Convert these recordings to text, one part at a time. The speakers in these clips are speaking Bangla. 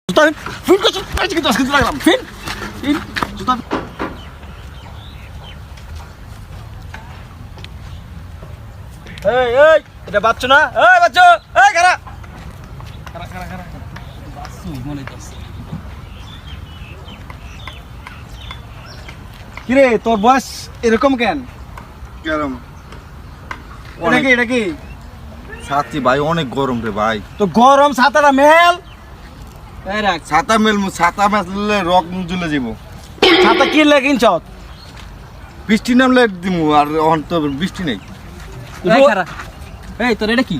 জুতা ফিন করছি আজকে কি 10 কেজি লাগলাম ফিন ফিন জুতা এই এই এটা বাচ্চা না এই বাচ্চা এই খারা খারা খারা খারা বাচ্চু মনে করছে কি রে তোর বয়স এরকম কেন কেরম এটা কি ছাতি ভাই অনেক গরম রে ভাই তো গরম ছাতাটা মেল এই রাখ ছাতা মেলমু ছাতা মেললে রক জ্বলে যাব ছাতা কি লাগিনছ বৃষ্টি নামলে দিমু আর অন তো বৃষ্টি নেই এই খারা এই তোর এটা কি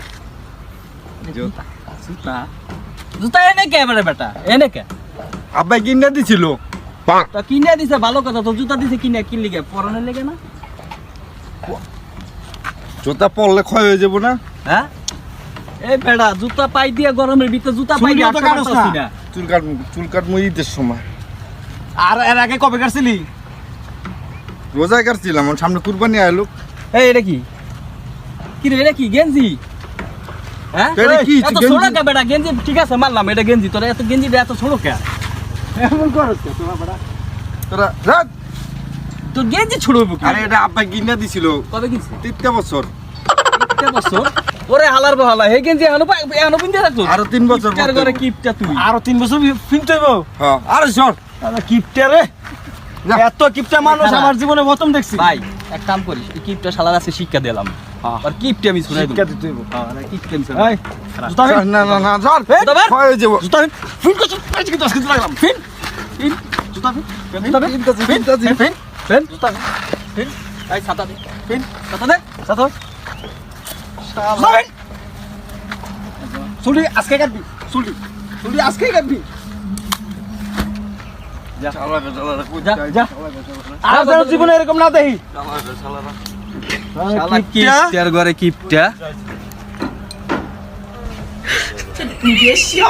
জুতা জুতা জুতা এনে কে এবারে বেটা এনে কে আব্বাই কিনে দিছিল তো কিনে দিছে ভালো কথা তো জুতা দিছে কিনে কিনলি কে পরানোর লেগে না জুতা পরলে ক্ষয় হয়ে যাব না হ্যাঁ এই বেটা জুতা পাই দিয়ে গরমের ভিতরে জুতা পাই দিয়ে চুল তো কাটছ না। না চুল কাটমু ঈদের সময় আর এর আগে কবে কাটছিলি রোজা কাটছিলাম আমার সামনে কুরবানি আইলো এই এটা কি কি রে এটা কি গেঞ্জি হ্যাঁ তো এটা কি? এত গেঞ্জি? ছোট কে বেটা গেঞ্জি ঠিক আছে মানলাম এটা গেঞ্জি তোর এত গেঞ্জি এত ছোট কে এমন করছ কে তোরা বড়া তোরা রাত তোর গেঞ্জি ছোট হইব কি আরে এটা আব্বাই কিনে দিছিল কবে কিনছিস 3 বছর একটা বছর ওরে হালার বহালা হে গেঞ্জি এখনো পিনতে রাখছো আরো 3 বছর কিপটার ঘরে কিপটা তুই আরো 3 বছর ফিনতে হইব হ্যাঁ আরে সর আরে কিপটা রে যা। এত কিপটা মানুষ আমার জীবনে প্রথম দেখছি ভাই এক কাম করিস এই কিপটা শালার আছে শিক্ষা দিলাম আর কিপটা আমি শুনাই শিক্ষা দিতে হইব কিপটা আমি শুনাই এই জুতা সর, ফিন না না না সর জুতা বের। ক্ষয় হয়ে যাব জুতা ফিন করছি আজকে 10 কেজি লাগলাম ফিন ফিন জুতা ফিন জুতা ফিন ফিন ফিন ফিন জুতা ফিন এই ছাতা দে ফিন ছাতা দে সাথে জুতা ফিন চুলি আজকে কাটবি চুলি চুলি আজকে কাটবি চালাবে চালাবে যা, যা আর যেন জীবনে এরকম না দেখি শালা কিপটার ঘরে কিপটা你别笑。